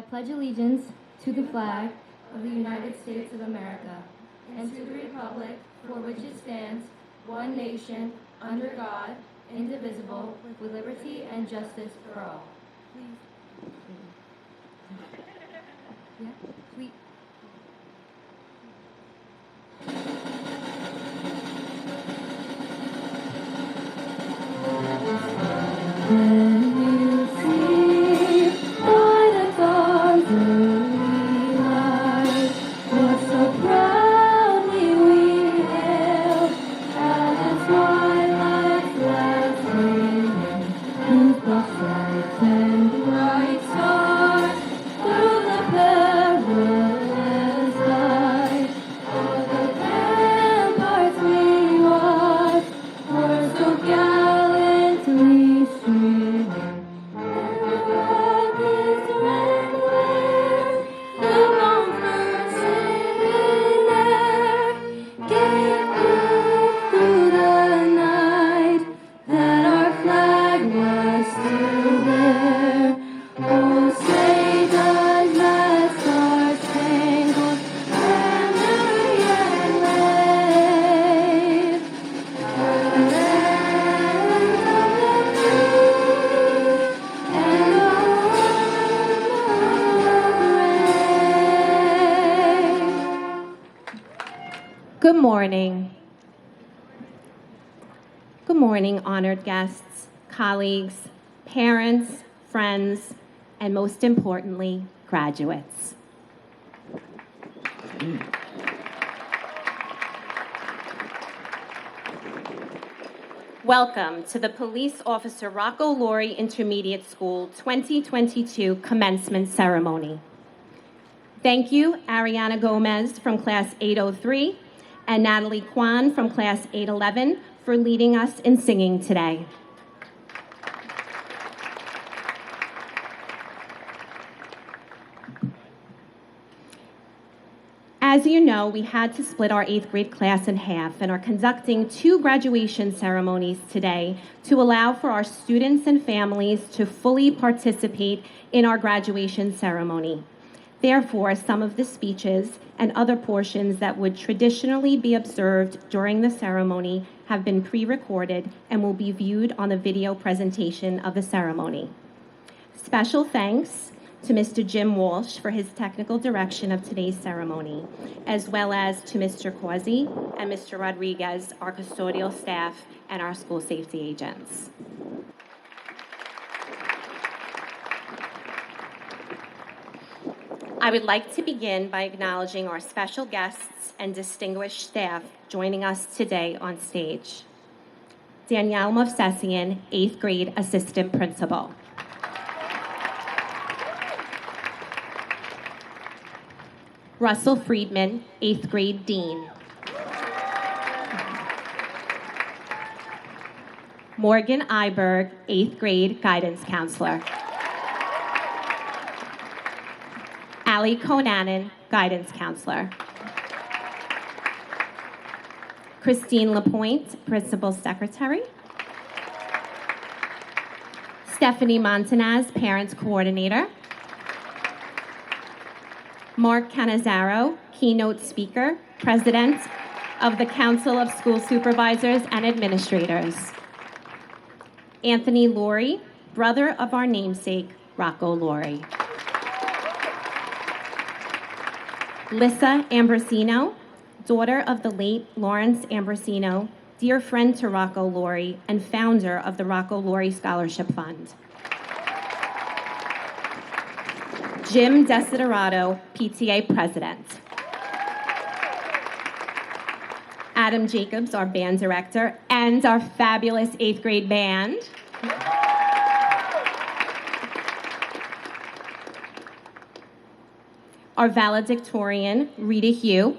pledge allegiance to the flag of the United States of America and to the republic for which it stands, one nation, under God, indivisible, with liberty and justice for all. Yeah, sweet. Good morning. Good morning, honored guests, colleagues, parents, friends, and most importantly, graduates. Welcome to the Police Officer Rocco Laurie Intermediate School 2022 commencement ceremony. Thank you, Ariana Gomez from Class 803 and Natalie Kwan from Class 811 for leading us in singing today. As you know, we had to split our 8th grade class in half and are conducting 2 graduation ceremonies today to allow for our students and families to fully participate in our graduation ceremony. Therefore, some of the speeches and other portions that would traditionally be observed during the ceremony have been pre-recorded and will be viewed on the video presentation of the ceremony. Special thanks to Mr. Jim Walsh for his technical direction of today's ceremony, as well as to Mr. Quasi and Mr. Rodriguez, our custodial staff and our school safety agents. I would like to begin by acknowledging our special guests and distinguished staff joining us today on stage. Danielle Movsesian, 8th grade assistant principal. Russell Friedman, 8th grade dean. Morgan Iberg, 8th grade guidance counselor. Allie Konanen, guidance counselor. Christine Lapointe, principal secretary. Stephanie Montanaz, parents coordinator. Mark Canizaro, keynote speaker, president of the Council of School Supervisors and Administrators. Anthony Laurie, brother of our namesake, Rocco Laurie. Lissa Ambrosino, daughter of the late Lawrence Ambrosino, dear friend to Rocco Laurie, and founder of the Rocco Laurie Scholarship Fund. Jim Desiderato, PTA president. Adam Jacobs, our band director, and our fabulous 8th grade band. Our valedictorian, Rita Hugh.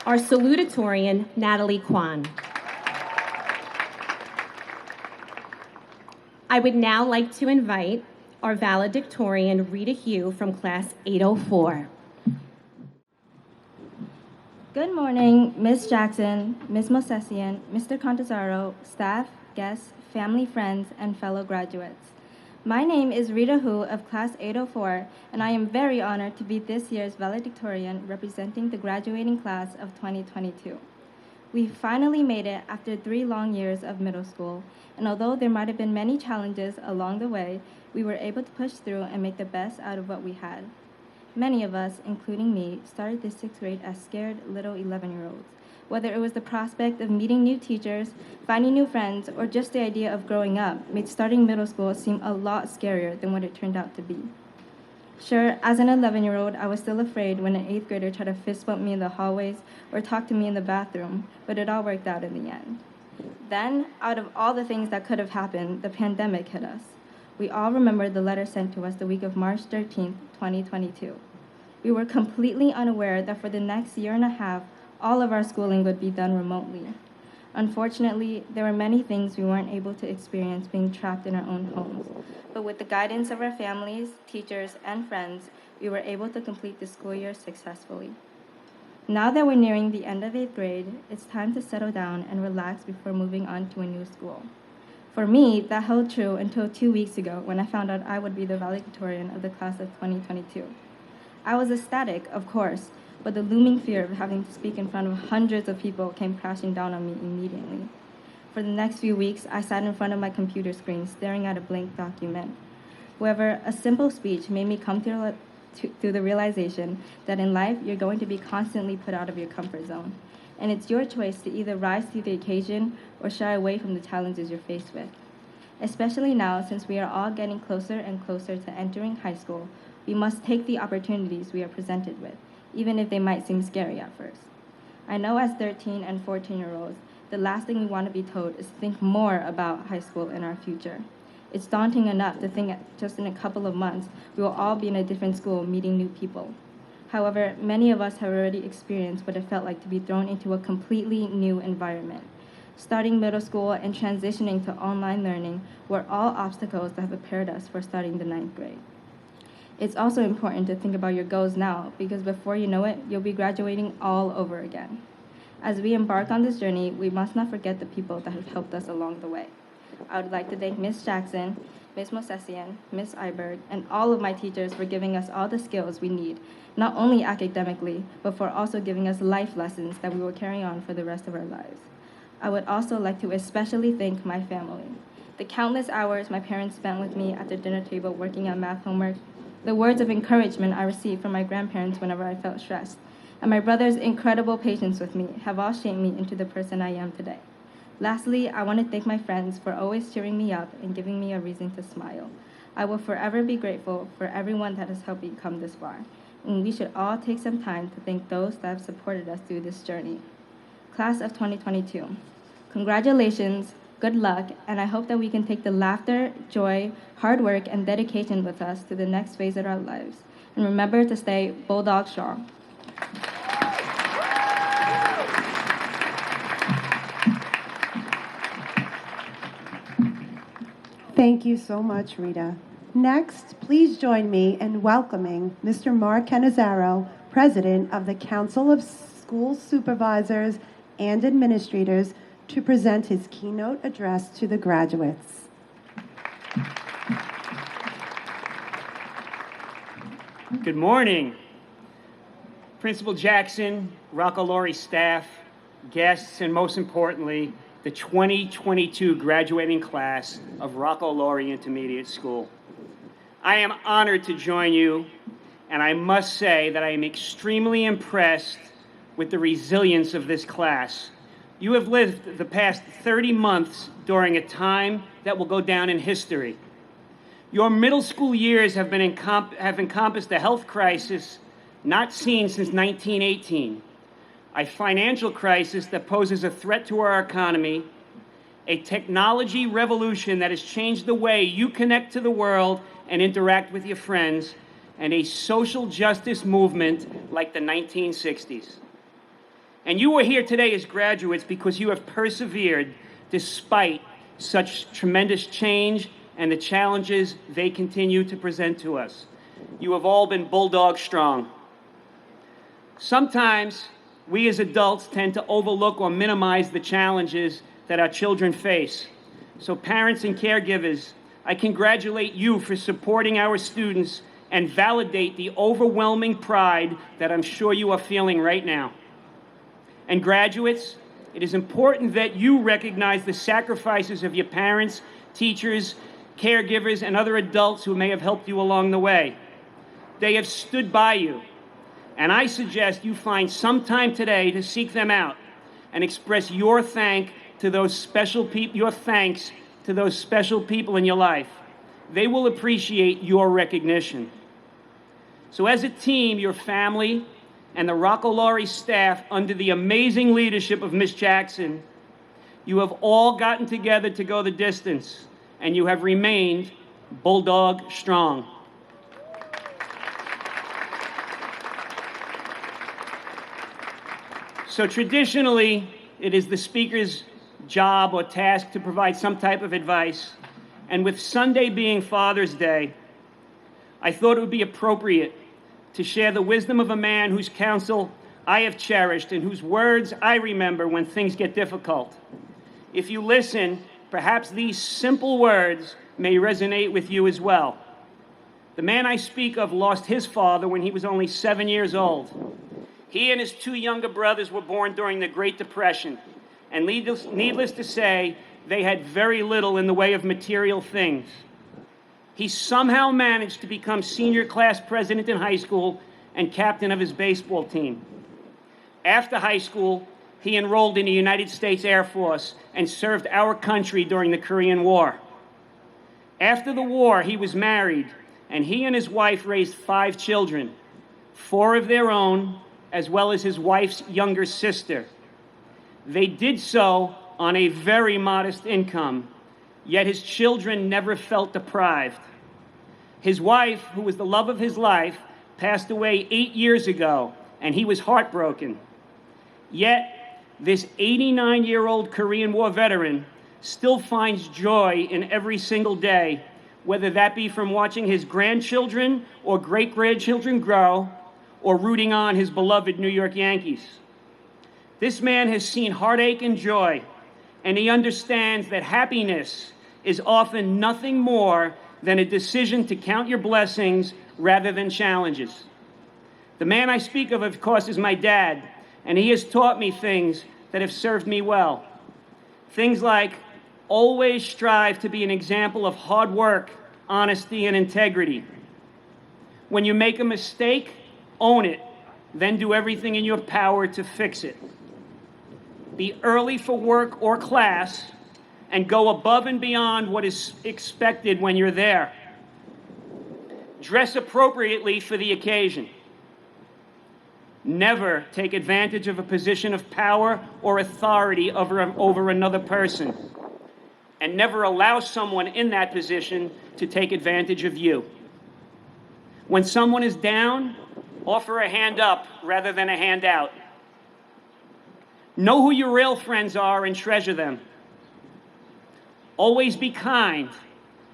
Our salutatorian, Natalie Kwan. I would now like to invite our valedictorian, Rita Hugh from Class 804. Good morning, Ms. Jackson, Ms. Movsesian, Mr. Contazaro, staff, guests, family, friends, and fellow graduates. My name is Rita Hu of Class 804, and I am very honored to be this year's Valedictorian representing the graduating class of 2022. We finally made it after 3 long years of middle school, and although there might have been many challenges along the way, we were able to push through and make the best out of what we had. Many of us, including me, started the 6th grade as scared little 11-year-olds. Whether it was the prospect of meeting new teachers, finding new friends, or just the idea of growing up made starting middle school seem a lot scarier than what it turned out to be. Sure, as an 11-year-old, I was still afraid when an 8th grader tried to fist bump me in the hallways or talk to me in the bathroom, but it all worked out in the end. Then, out of all the things that could have happened, the pandemic hit us. We all remember the letter sent to us the week of March 13th, 2022. We were completely unaware that for the next year and a half, all of our schooling would be done remotely. Unfortunately, there were many things we weren't able to experience being trapped in our own homes, but with the guidance of our families, teachers, and friends, we were able to complete the school year successfully. Now that we're nearing the end of 8th grade, it's time to settle down and relax before moving on to a new school. For me, that held true until 2 weeks ago when I found out I would be the valedictorian of the class of 2022. I was ecstatic, of course, but the looming fear of having to speak in front of hundreds of people came crashing down on me immediately. For the next few weeks, I sat in front of my computer screen staring at a blank document. However, a simple speech made me come to the realization that in life, you're going to be constantly put out of your comfort zone, and it's your choice to either rise to the occasion or shy away from the challenges you're faced with. Especially now, since we are all getting closer and closer to entering high school, we must take the opportunities we are presented with, even if they might seem scary at first. I know as 13 and 14-year-olds, the last thing we want to be told is to think more about high school in our future. It's daunting enough to think that just in a couple of months, we will all be in a different school meeting new people. However, many of us have already experienced what it felt like to be thrown into a completely new environment. Starting middle school and transitioning to online learning were all obstacles that have prepared us for starting the 9th grade. It's also important to think about your goals now, because before you know it, you'll be graduating all over again. As we embark on this journey, we must not forget the people that have helped us along the way. I would like to thank Ms. Jackson, Ms. Mosesian, Ms. Iberg, and all of my teachers for giving us all the skills we need, not only academically, but for also giving us life lessons that we will carry on for the rest of our lives. I would also like to especially thank my family. The countless hours my parents spent with me at the dinner table working on math homework, the words of encouragement I received from my grandparents whenever I felt stressed, and my brother's incredible patience with me have all shaped me into the person I am today. Lastly, I want to thank my friends for always cheering me up and giving me a reason to smile. I will forever be grateful for everyone that has helped me come this far, and we should all take some time to thank those that have supported us through this journey. Class of 2022, congratulations, good luck, and I hope that we can take the laughter, joy, hard work, and dedication with us to the next phase of our lives. And remember to stay Bulldog strong. Thank you so much, Rita. Next, please join me in welcoming Mr. Mark Canizaro, President of the Council of School Supervisors and Administrators, to present his keynote address to the graduates. Good morning. Principal Jackson, Rocco Laurie staff, guests, and most importantly, the 2022 graduating class of Rocco Laurie Intermediate School. I am honored to join you, and I must say that I am extremely impressed with the resilience of this class. You have lived the past 30 months during a time that will go down in history. Your middle school years have encompassed a health crisis not seen since 1918, a financial crisis that poses a threat to our economy, a technology revolution that has changed the way you connect to the world and interact with your friends, and a social justice movement like the 1960s. And you are here today as graduates because you have persevered despite such tremendous change and the challenges they continue to present to us. You have all been bulldog strong. Sometimes we as adults tend to overlook or minimize the challenges that our children face. So parents and caregivers, I congratulate you for supporting our students and validate the overwhelming pride that I'm sure you are feeling right now. And graduates, it is important that you recognize the sacrifices of your parents, teachers, caregivers, and other adults who may have helped you along the way. They have stood by you, and I suggest you find some time today to seek them out and express your thanks to those special people in your life. They will appreciate your recognition. So as a team, your family, and the Rocco Laurie staff, under the amazing leadership of Ms. Jackson, you have all gotten together to go the distance, and you have remained bulldog strong. So traditionally, it is the speaker's job or task to provide some type of advice, and with Sunday being Father's Day, I thought it would be appropriate to share the wisdom of a man whose counsel I have cherished and whose words I remember when things get difficult. If you listen, perhaps these simple words may resonate with you as well. The man I speak of lost his father when he was only 7 years old. He and his 2 younger brothers were born during the Great Depression, and needless to say, they had very little in the way of material things. He somehow managed to become senior class president in high school and captain of his baseball team. After high school, he enrolled in the United States Air Force and served our country during the Korean War. After the war, he was married, and he and his wife raised 5 children, 4 of their own, as well as his wife's younger sister. They did so on a very modest income, yet his children never felt deprived. His wife, who was the love of his life, passed away 8 years ago, and he was heartbroken. Yet, this 89-year-old Korean War veteran still finds joy in every single day, whether that be from watching his grandchildren or great-grandchildren grow, or rooting on his beloved New York Yankees. This man has seen heartache and joy, and he understands that happiness is often nothing more than a decision to count your blessings rather than challenges. The man I speak of course, is my dad, and he has taught me things that have served me well. Things like always strive to be an example of hard work, honesty, and integrity. When you make a mistake, own it, then do everything in your power to fix it. Be early for work or class, and go above and beyond what is expected when you're there. Dress appropriately for the occasion. Never take advantage of a position of power or authority over another person. And never allow someone in that position to take advantage of you. When someone is down, offer a hand up rather than a hand out. Know who your real friends are and treasure them. Always be kind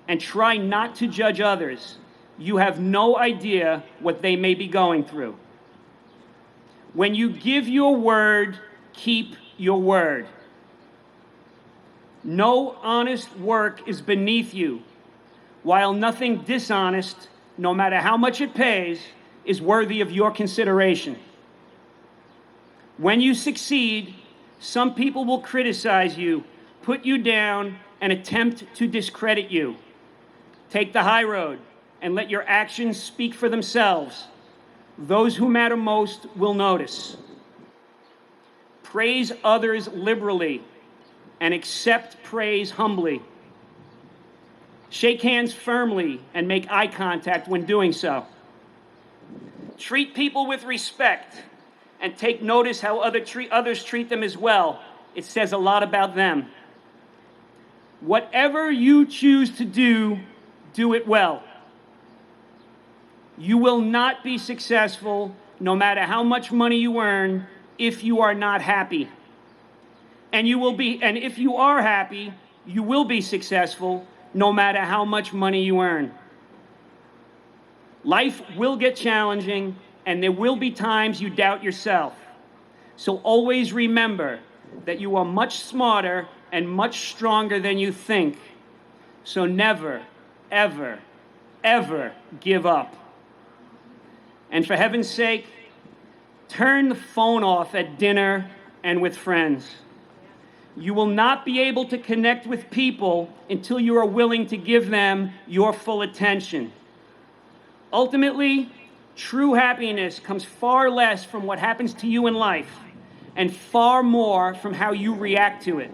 and try not to judge others. You have no idea what they may be going through. When you give your word, keep your word. No honest work is beneath you, while nothing dishonest, no matter how much it pays, is worthy of your consideration. When you succeed, some people will criticize you, put you down, and attempt to discredit you. Take the high road and let your actions speak for themselves. Those who matter most will notice. Praise others liberally and accept praise humbly. Shake hands firmly and make eye contact when doing so. Treat people with respect and take notice how others treat them as well. It says a lot about them. Whatever you choose to do, do it well. You will not be successful, no matter how much money you earn, if you are not happy. And if you are happy, you will be successful, no matter how much money you earn. Life will get challenging, and there will be times you doubt yourself. So always remember that you are much smarter and much stronger than you think. So never, ever, ever give up. And for heaven's sake, turn the phone off at dinner and with friends. You will not be able to connect with people until you are willing to give them your full attention. Ultimately, true happiness comes far less from what happens to you in life and far more from how you react to it.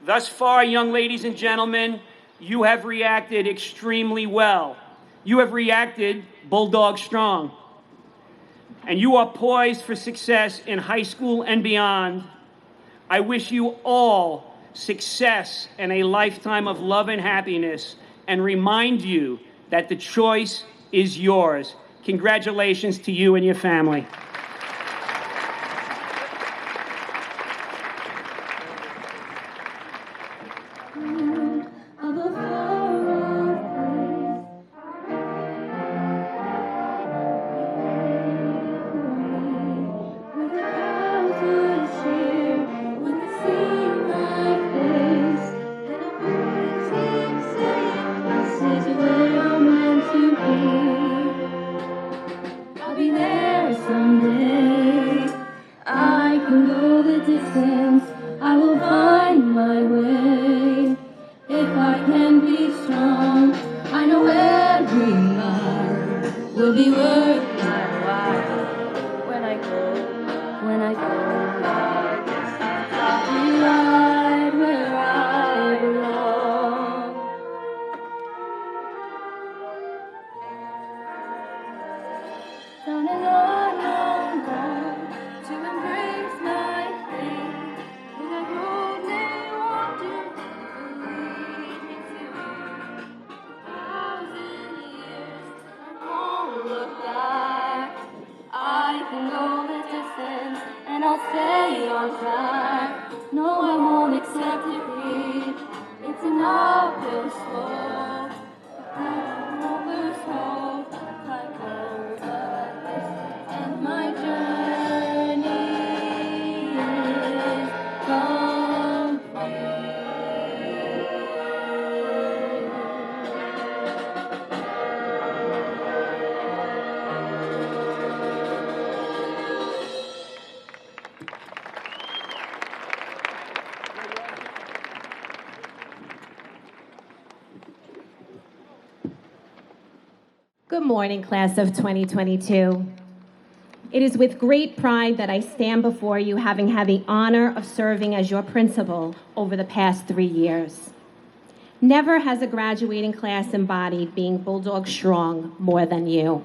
Thus far, young ladies and gentlemen, you have reacted extremely well. You have reacted bulldog strong. And you are poised for success in high school and beyond. I wish you all success and a lifetime of love and happiness, and remind you that the choice is yours. Congratulations to you and your family. I will find my way. If I can be strong, I know every mile will be worth my while. When I go, I'll be right where I belong. Down and on, to embrace my fate. With a road they wander to lead me to. 1,000 years, I won't look back. I can go the distance and I'll stay on track. No, I won't accept defeat. It's an uphill slope. I won't lose hope. I go the distance and my journey is complete. Good morning, class of 2022. It is with great pride that I stand before you, having had the honor of serving as your principal over the past 3 years. Never has a graduating class embodied being bulldog strong more than you.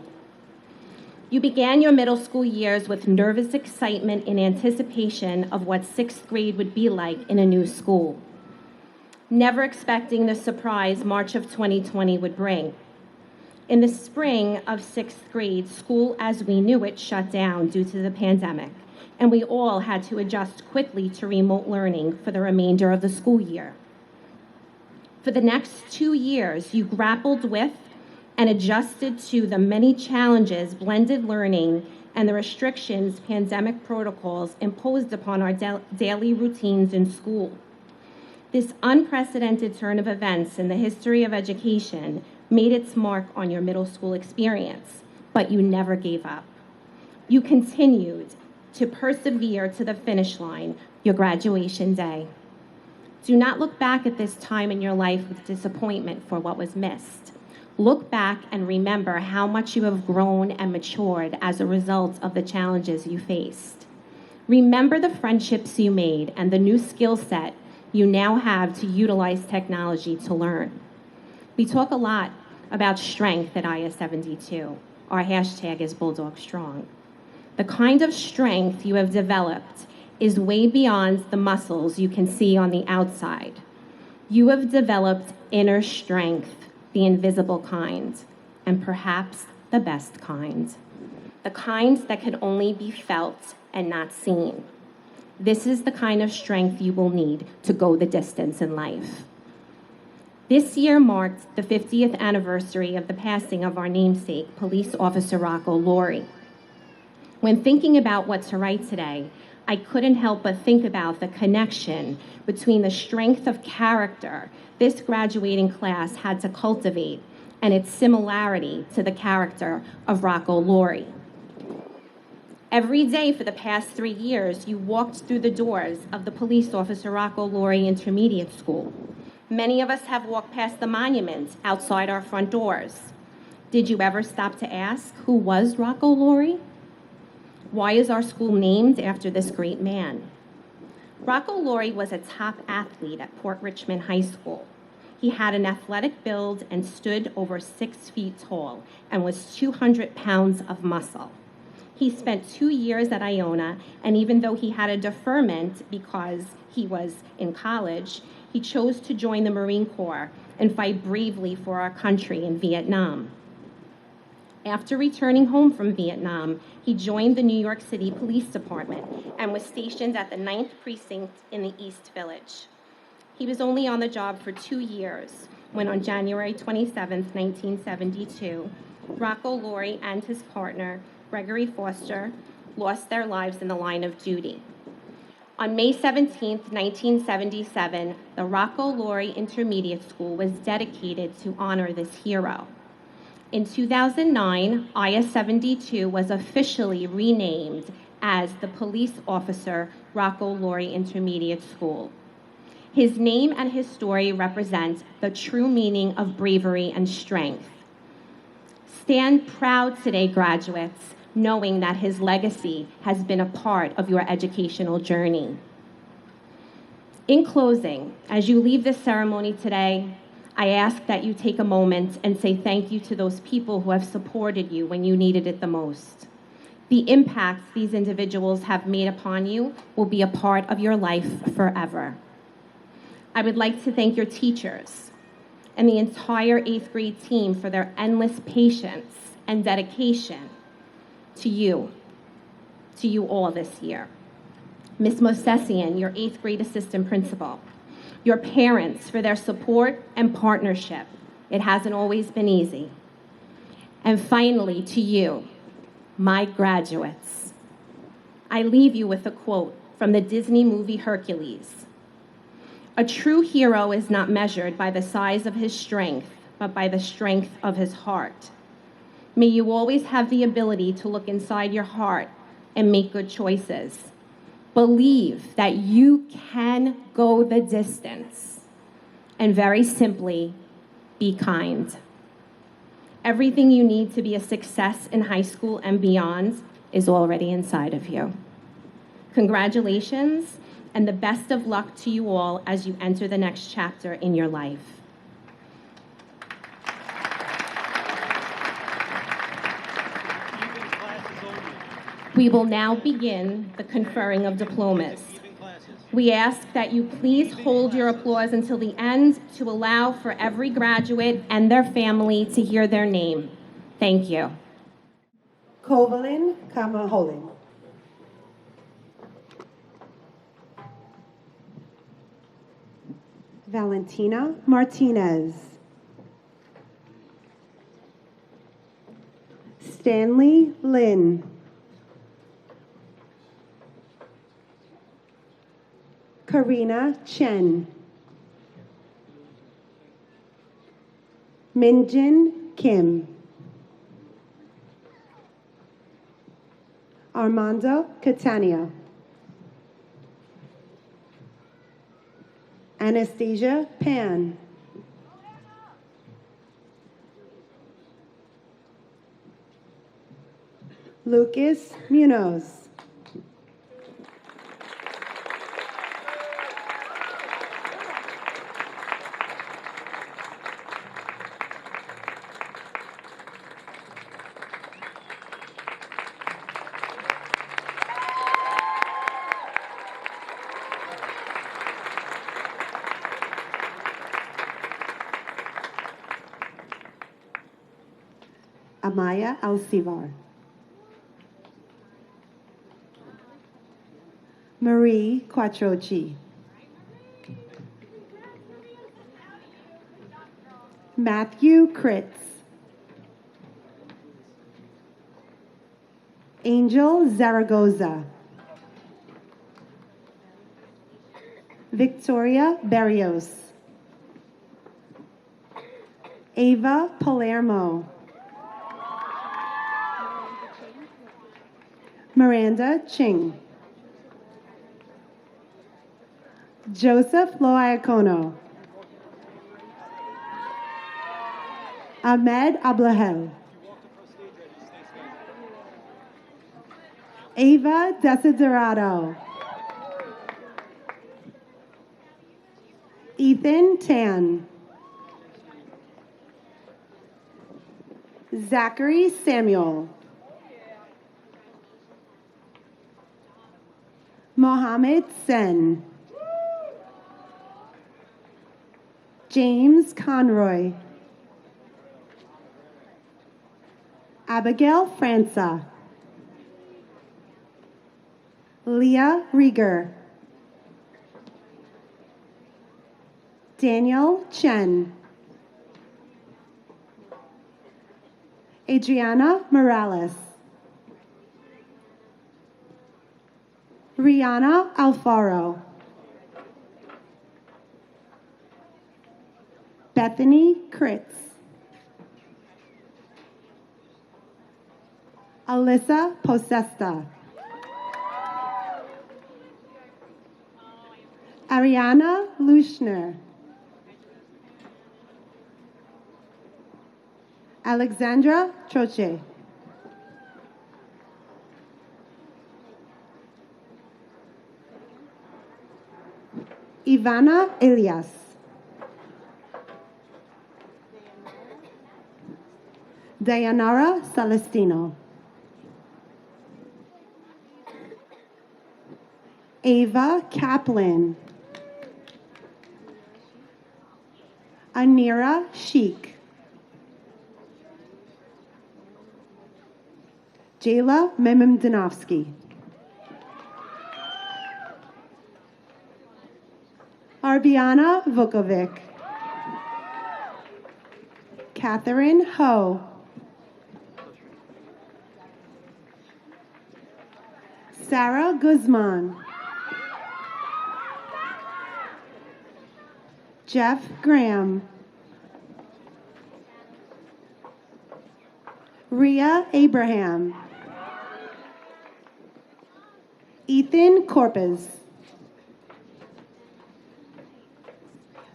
You began your middle school years with nervous excitement in anticipation of what 6th grade would be like in a new school, never expecting the surprise March of 2020 would bring. In the spring of 6th grade, school as we knew it shut down due to the pandemic, and we all had to adjust quickly to remote learning for the remainder of the school year. For the next 2 years, you grappled with and adjusted to the many challenges blended learning and the restrictions pandemic protocols imposed upon our daily routines in school. This unprecedented turn of events in the history of education made its mark on your middle school experience, but you never gave up. You continued to persevere to the finish line, your graduation day. Do not look back at this time in your life with disappointment for what was missed. Look back and remember how much you have grown and matured as a result of the challenges you faced. Remember the friendships you made and the new skill set you now have to utilize technology to learn. We talk a lot about strength at IS72. Our hashtag is Bulldog Strong. The kind of strength you have developed is way beyond the muscles you can see on the outside. You have developed inner strength, the invisible kind, and perhaps the best kind. The kind that can only be felt and not seen. This is the kind of strength you will need to go the distance in life. This year marked the 50th anniversary of the passing of our namesake, Police Officer Rocco Laurie. When thinking about what to write today, I couldn't help but think about the connection between the strength of character this graduating class had to cultivate and its similarity to the character of Rocco Laurie. Every day for the past 3 years, you walked through the doors of the Police Officer Rocco Laurie Intermediate School. Many of us have walked past the monument outside our front doors. Did you ever stop to ask, who was Rocco Laurie? Why is our school named after this great man? Rocco Laurie was a top athlete at Port Richmond High School. He had an athletic build and stood over 6 feet tall and was 200 pounds of muscle. He spent 2 years at Iona, and even though he had a deferment because he was in college, he chose to join the Marine Corps and fight bravely for our country in Vietnam. After returning home from Vietnam, he joined the New York City Police Department and was stationed at the 9th Precinct in the East Village. He was only on the job for 2 years when on January 27, 1972, Rocco Laurie and his partner, Gregory Foster, lost their lives in the line of duty. On May 17, 1977, the Rocco Laurie Intermediate School was dedicated to honor this hero. In 2009, IA-72 was officially renamed as the Police Officer Rocco Laurie Intermediate School. His name and his story represent the true meaning of bravery and strength. Stand proud today, graduates, knowing that his legacy has been a part of your educational journey. In closing, as you leave this ceremony today, I ask that you take a moment and say thank you to those people who have supported you when you needed it the most. The impacts these individuals have made upon you will be a part of your life forever. I would like to thank your teachers and the entire 8th grade team for their endless patience and dedication to you all this year. Ms. Mosesian, your 8th grade assistant principal, your parents for their support and partnership. It hasn't always been easy. And finally, to you, my graduates. I leave you with a quote from the Disney movie Hercules. A true hero is not measured by the size of his strength, but by the strength of his heart. May you always have the ability to look inside your heart and make good choices. Believe that you can go the distance. And very simply, be kind. Everything you need to be a success in high school and beyond is already inside of you. Congratulations, and the best of luck to you all as you enter the next chapter in your life. We will now begin the conferring of diplomas. We ask that you please hold your applause until the end to allow for every graduate and their family to hear their name. Thank you. Kovalin Kamaholin. Valentina Martinez. Stanley Lin. Karina Chen. Minjin Kim. Armando Catania. Anastasia Pan. Lucas Munoz. Amaya Alcivar. Marie Quattrochi. Matthew Kritz. Angel Zaragoza. Victoria Barrios. Ava Palermo. Miranda Ching. Joseph Loiacono. Ahmed Ablahel. Ava Desiderato. Ethan Tan. Zachary Samuel. Mohammed Sen. James Conroy. Abigail Franza. Leah Rieger. Daniel Chen. Adriana Morales. Rihanna Alfaro. Bethany Kritz. Alyssa Posesta. Ariana Luschner. Alexandra Troche. Ivana Elias. Dayanara Celestino. Ava Kaplan. Anira Sheik. Jayla Mememdinovsky. Arbiana Vukovic. Catherine Ho. Sarah Guzman. Jeff Graham. Ria Abraham. Ethan Corpus.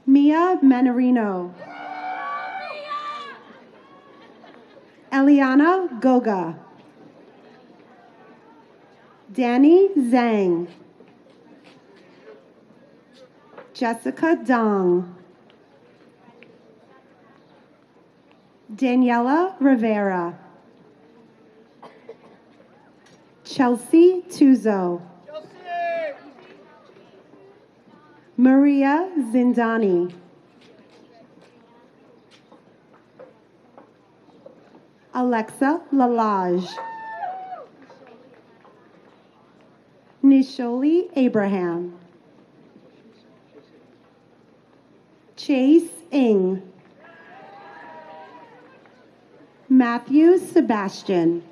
Mia Manarino. Eliana Goga. Danny Zhang. Jessica Dong. Daniela Rivera. Chelsea Tuzo. Maria Zindani. Alexa Lalage. Nisholi Abraham. Chase Ng. Matthew Sebastian.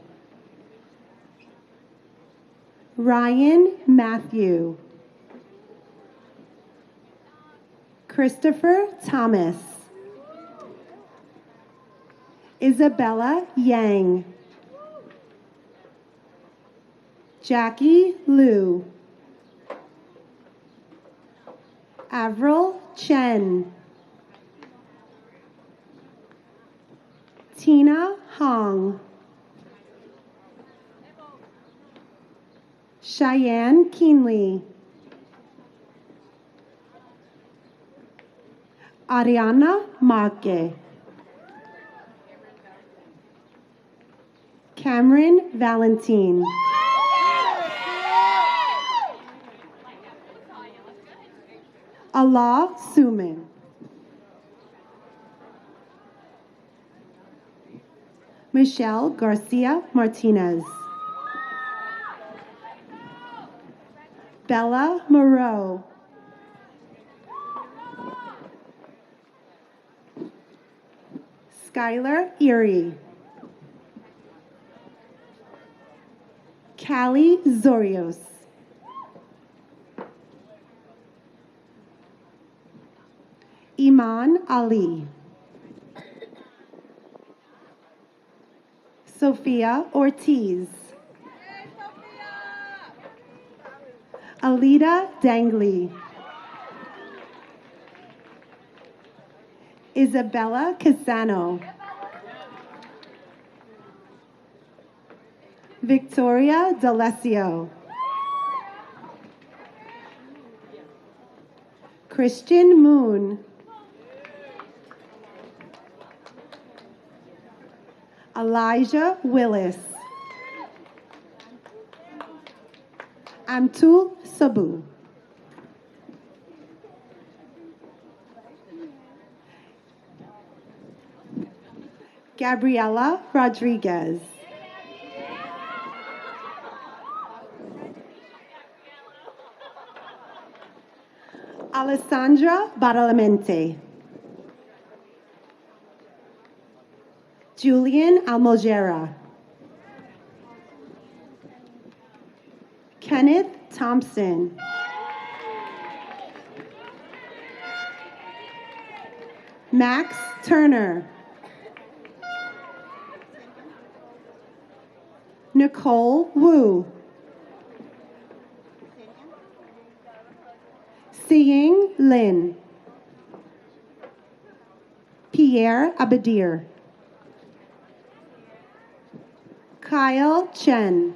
Ryan Matthew. Christopher Thomas. Isabella Yang. Jackie Liu. Avril Chen. Tina Hong. Cheyenne Keenley. Ariana Marque. Cameron Valentine. Allah Suman. Michelle Garcia Martinez. Bella Moreau. Skylar Erie. Callie Zorios. Iman Ali. Sophia Ortiz. Alida Dangley. Isabella Casano. Victoria D'Alessio. Christian Moon. Elijah Willis. Amtul Sabu. Gabriela Rodriguez. Alessandra Badalamenti. Julian Almogera. Kenneth Thompson. Max Turner. Nicole Wu. Siying Lin. Pierre Abadir. Kyle Chen.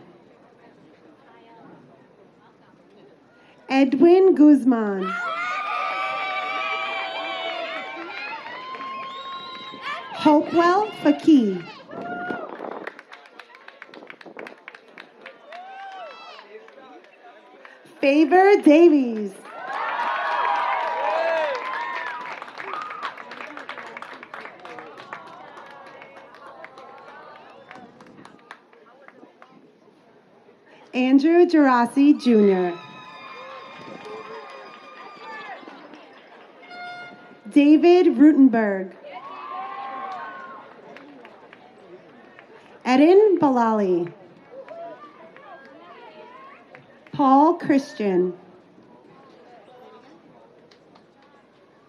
Edwin Guzman. Hopewell Fakih. Favor Davies. Andrew Gerasi Jr. David Rutenberg. Edin Balali. Paul Christian.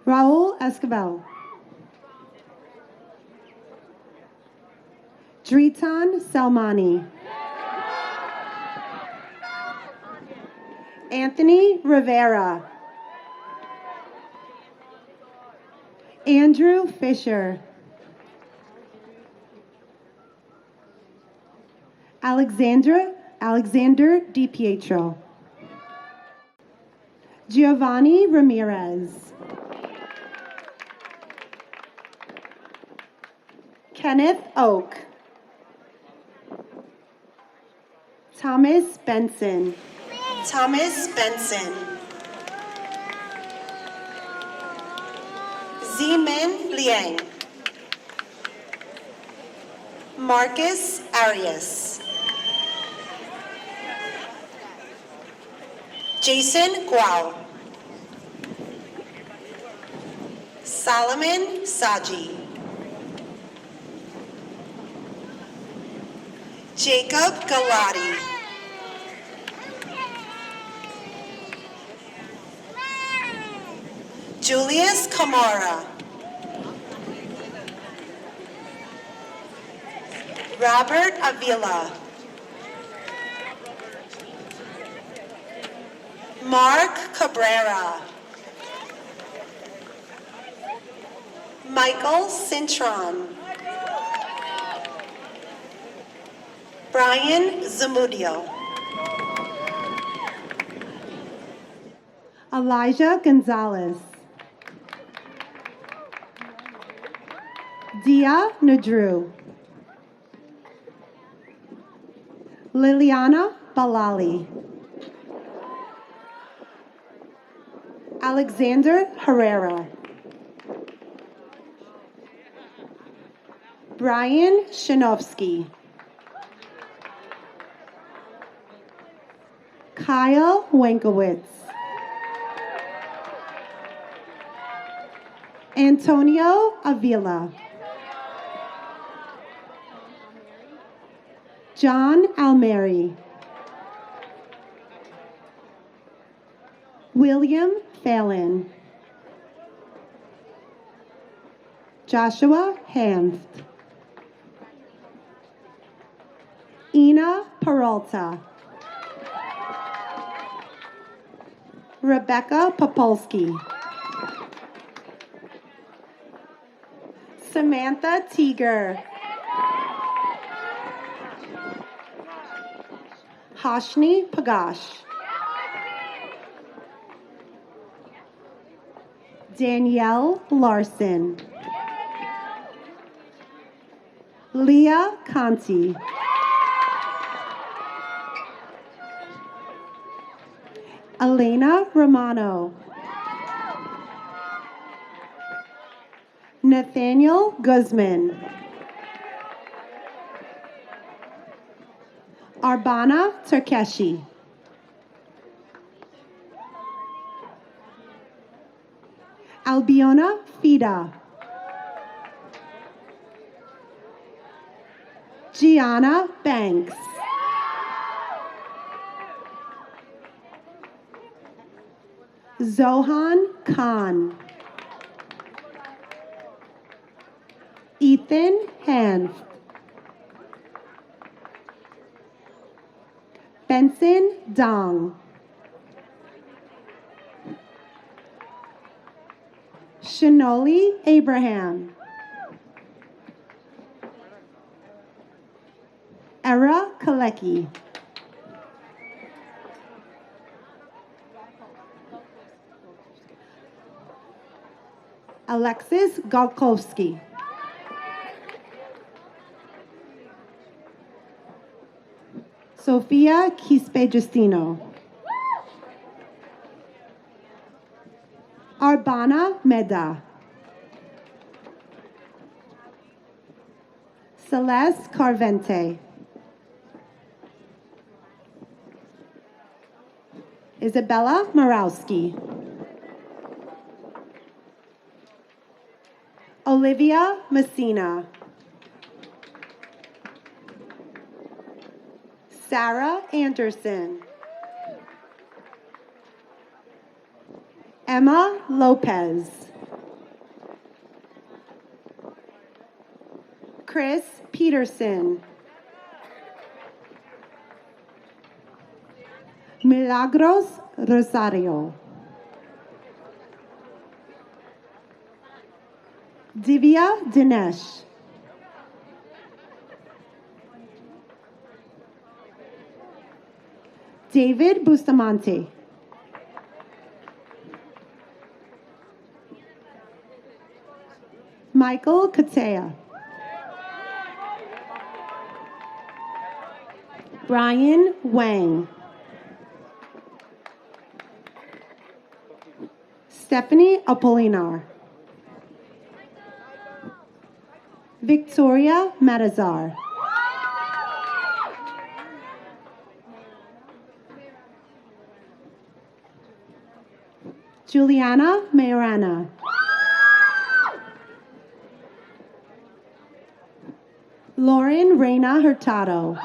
Raul Escobar. Dritan Salmani. Anthony Rivera. Andrew Fisher. Alexander DiPietro. Giovanni Ramirez. Kenneth Oak. Thomas Benson. Zemin Liang. Marcus Arias. Jason Guao. Solomon Saji. Jacob Galati. Julius Kamara. Robert Avila. Mark Cabrera. Michael Cintron. Brian Zamudio. Elijah Gonzalez. Dia Nadru. Liliana Balali. Alexander Herrera. Brian Shinovsky. Kyle Wankowitz. Antonio Avila. John Almeri. William Fallon. Joshua Hanft. Ina Peralta. Rebecca Popolski. Samantha Teeger. Hashni Pagash. Danielle Larson. Leah Conti. Elena Romano. Nathaniel Guzman. Arbana Turkeshi. Albiona Fida. Gianna Banks. Zohan Khan. Ethan Hanf. Benson Dong. Shanoli Abraham. Era Kalecki. Alexis Galkowski. Sofia Quispe-Justino. Arbana Meda. Celeste Carvente. Isabella Morawski. Olivia Messina. Sarah Anderson. Emma Lopez. Chris Peterson. Milagros Rosario. Divya Dinesh. David Bustamante. Michael Katea. Brian Wang. Stephanie Apolinar. Victoria Matazar. Juliana Mayorana. Lauren Reina Hurtado.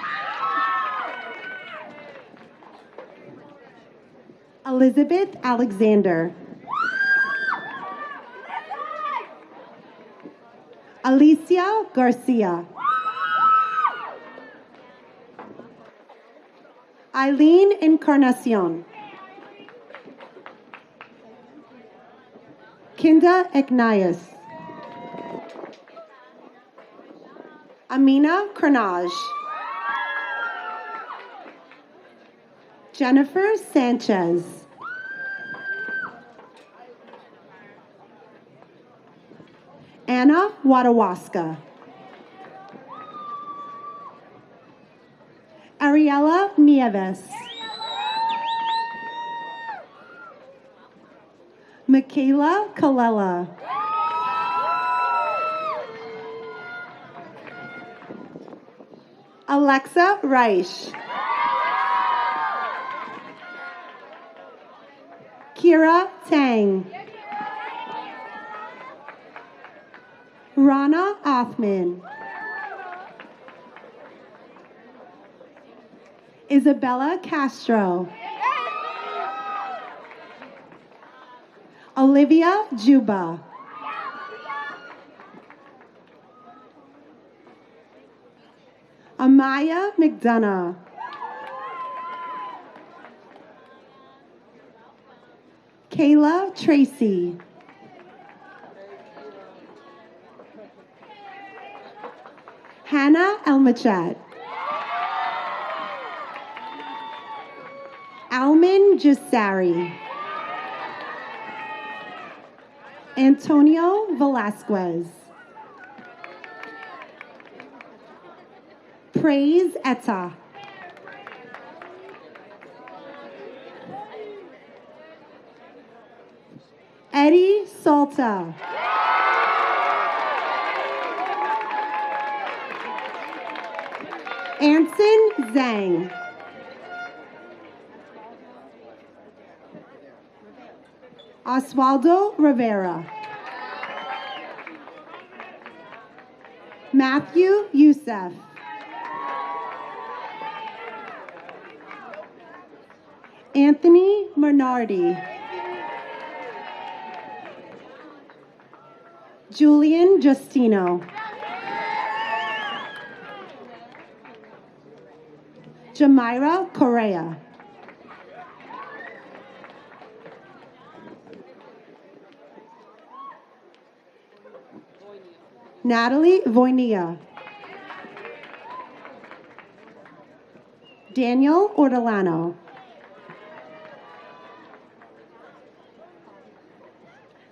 Elizabeth Alexander. Alicia Garcia. Eileen Encarnacion. Kinda Eknias. Amina Kranaj. Jennifer Sanchez. Anna Wadawaska. Ariella Nieves. Michaela Kalela. Alexa Reich. Kira Tang. Rana Othman. Isabella Castro. Olivia Juba. Amaya McDonough. Kayla Tracy. Hannah Elmachat. Almin Jasari. Antonio Velasquez. Praise Etta. Eddie Salta. Anson Zhang. Oswaldo Rivera. Matthew Youssef. Anthony Bernardi. Julian Justino. Jamira Correa. Natalie Voinia. Daniel Ortolano.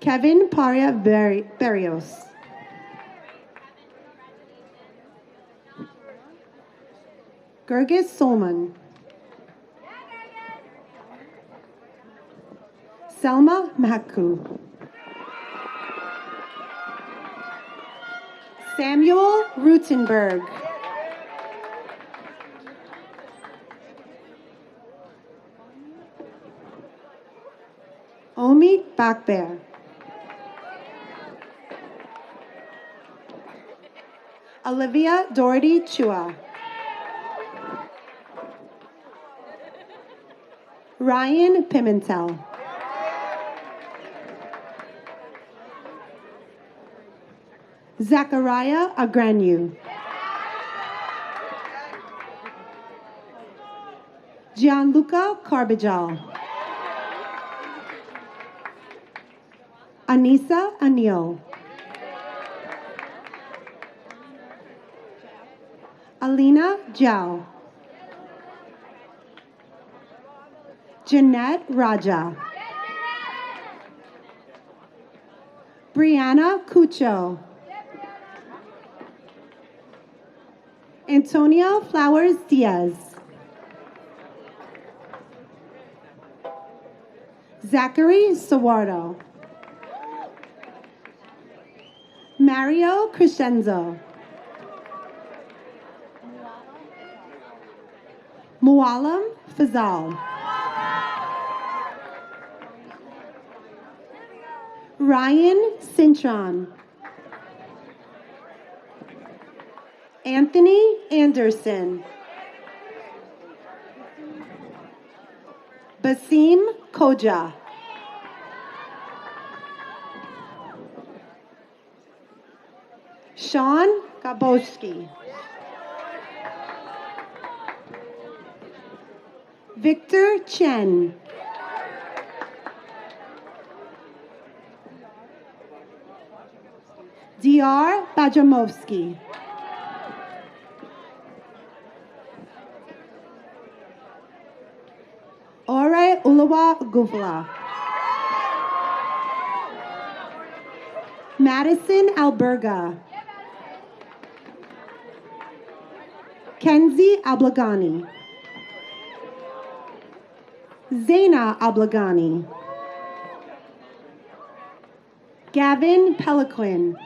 Kevin Paria Berrios. Gergis Solman. Selma Mahaku. Samuel Rutenberg. Omid Bakber. Olivia Doherty Chua. Ryan Pimentel. Zachariah Agranu. Gianluca Carbajal. Anissa Anil. Alina Zhao. Jeanette Raja. Brianna Cucho. Antonia Flowers Diaz. Zachary Sawardo. Mario Crescenzo. Mualam Fazal. Ryan Cintron. Anthony Anderson. Basim Koja. Sean Gabowski. Victor Chen. Dr. Bajamovsky. Ore Ulawa Guvla. Madison Alberga. Kenzie Ablagani. Zaina Ablagani. Gavin Peliquin.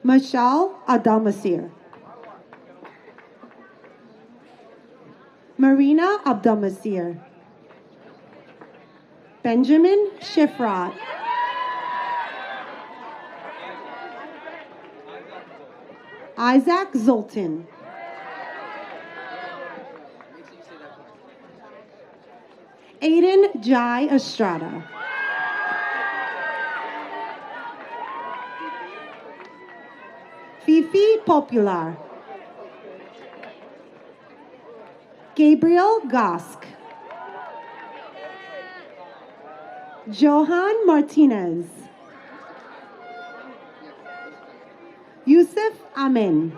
Mashal Abdelmasir. Marina Abdelmasir. Benjamin Shifrat. Isaac Zoltan. Aiden Jai Estrada. Fifi Popular. Gabriel Gosk. Johan Martinez. Yusuf Amin.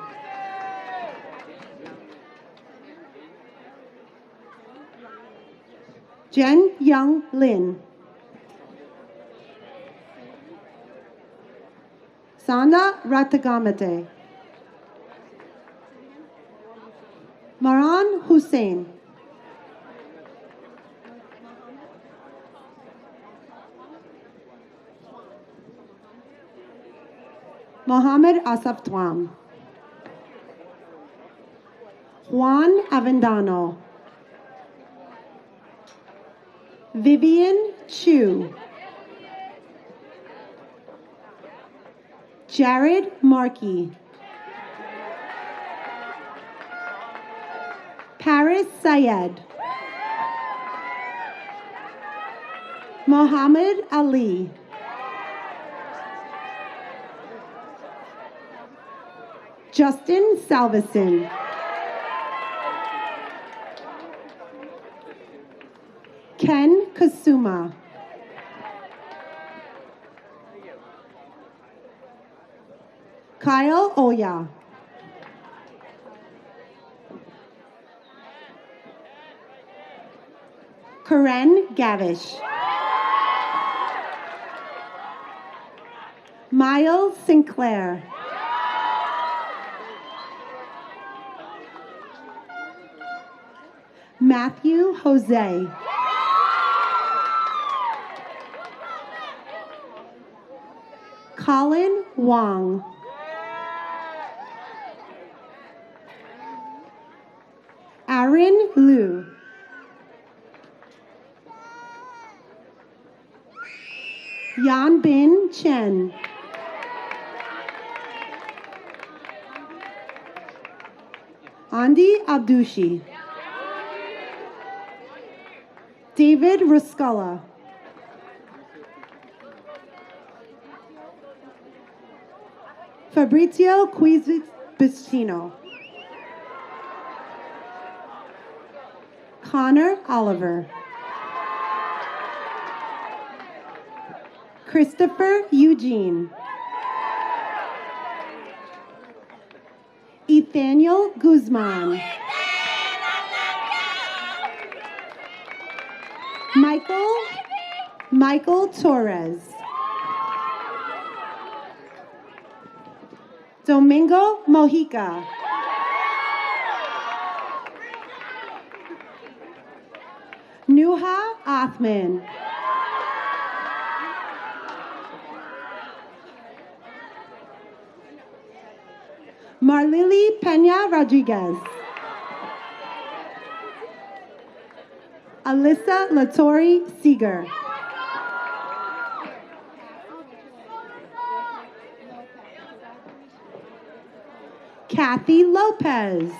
Jen Young Lin. Sanda Ratagamate. Maran Hussein. Mohammed Asaf Twam. Juan Avendano. Vivian Chu. Jared Markey. Paris Syed. Mohammed Ali. Justin Salveson. Ken Kasuma. Kyle Oya. Karen Gavish. Miles Sinclair. Matthew Jose. Colin Wong. Aaron Liu. Yan Bin Chen. Andi Abdushi. David Ruscala. Fabrizio Quizbistino. Connor Oliver. Christopher Eugene. Ethaniel Guzman. Michael Torres. Domingo Mojica. Nuha Othman. Marlili Pena Rodriguez. Alyssa Latori Seeger. Kathy Lopez.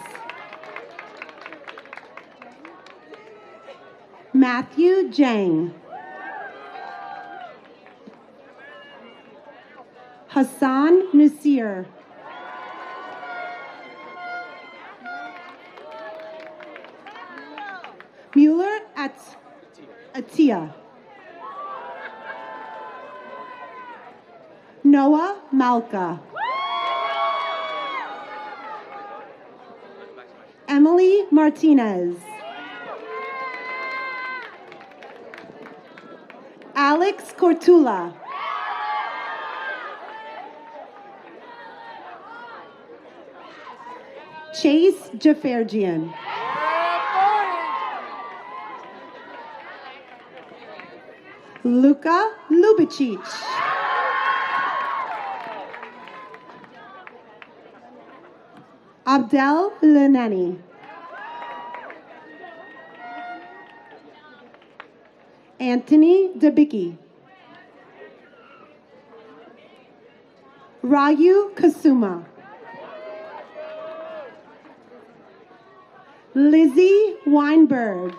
Matthew Jang. Hassan Nasir. Mueller Atia. Noah Malka. Emily Martinez. Alex Cortula. Chase Jafarjian. Luka Lubicic. Abdel Lenani. Anthony Debicki. Rayu Kasuma. Lizzie Weinberg.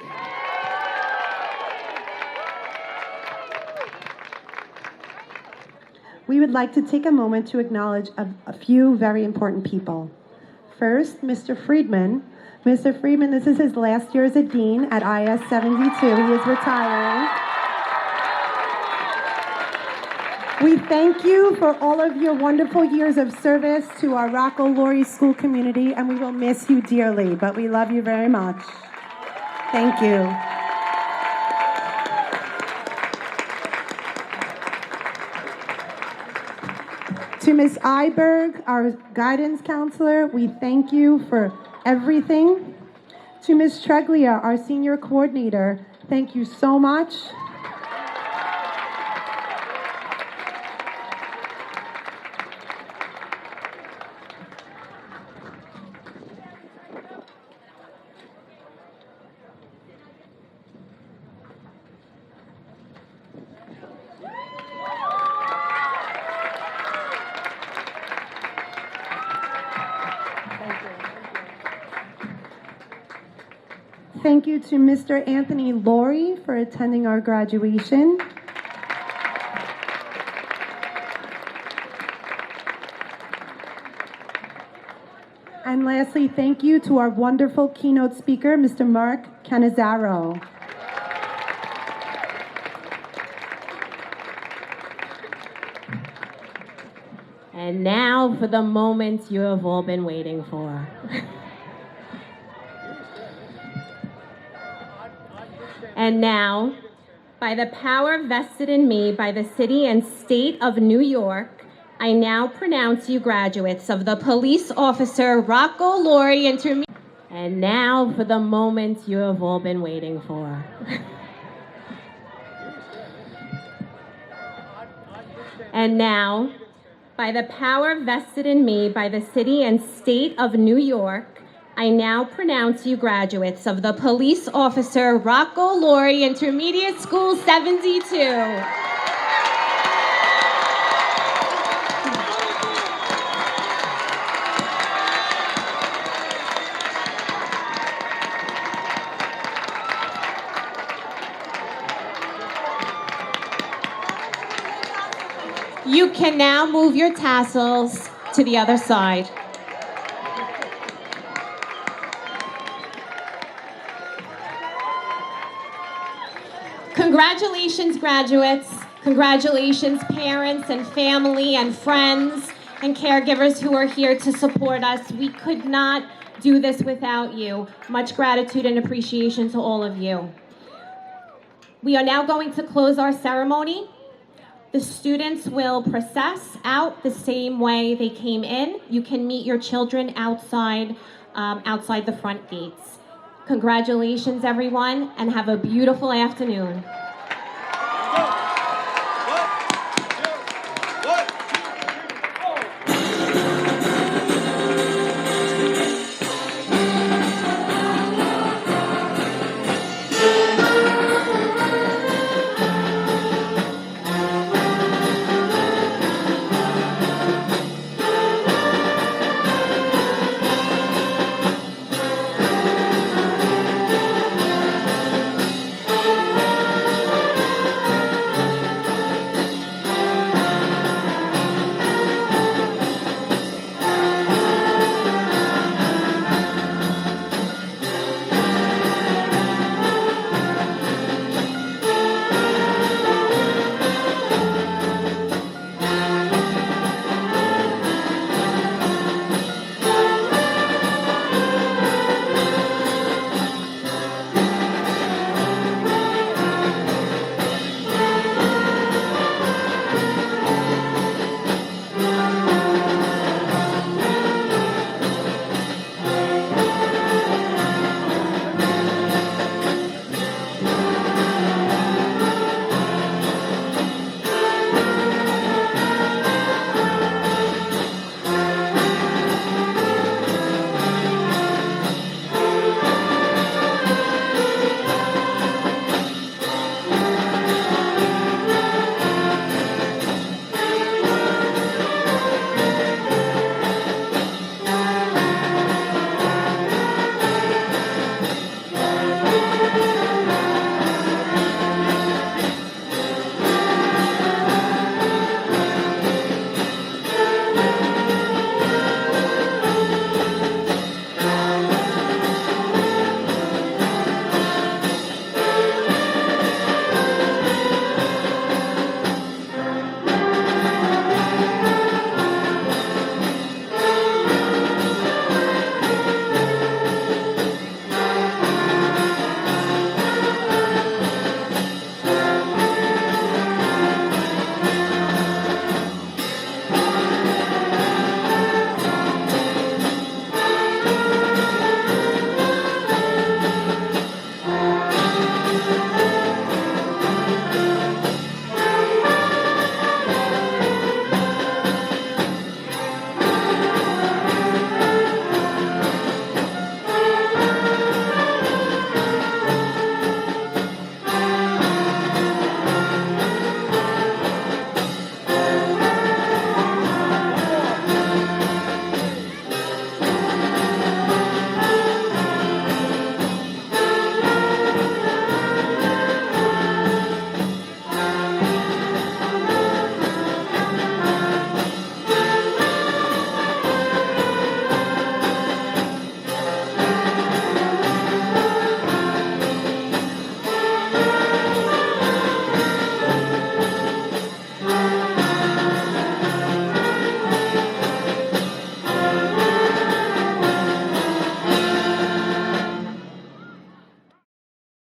would like to take a moment to acknowledge a few very important people. First, Mr. Friedman. Mr. Friedman, this is his last year as a dean at IS 72. He is retiring. We thank you for all of your wonderful years of service to our Rocco Laurie school community, and we will miss you dearly, but we love you very much. Thank you. To Ms. Iberg, our guidance counselor, we thank you for everything. To Ms. Treglia, our senior coordinator, thank you so much. Thank you to Mr. Anthony Laurie for attending our graduation. And lastly, thank you to our wonderful keynote speaker, Mr. Mark Cannizzaro. And now for the moment you have all been waiting for. And now, by the power vested in me by the city and state of New York, I now pronounce you graduates of the Police Officer Rocco Laurie Intermediate. And now for the moment you have all been waiting for. And now, by the power vested in me by the city and state of New York, I now pronounce you graduates of the Police Officer Rocco Laurie Intermediate School 72. You can now move your tassels to the other side. Congratulations, graduates. Congratulations, parents and family and friends and caregivers who are here to support us. We could not do this without you. Much gratitude and appreciation to all of you. We are now going to close our ceremony. The students will process out the same way they came in. You can meet your children outside the front gates. Congratulations, everyone, and have a beautiful afternoon.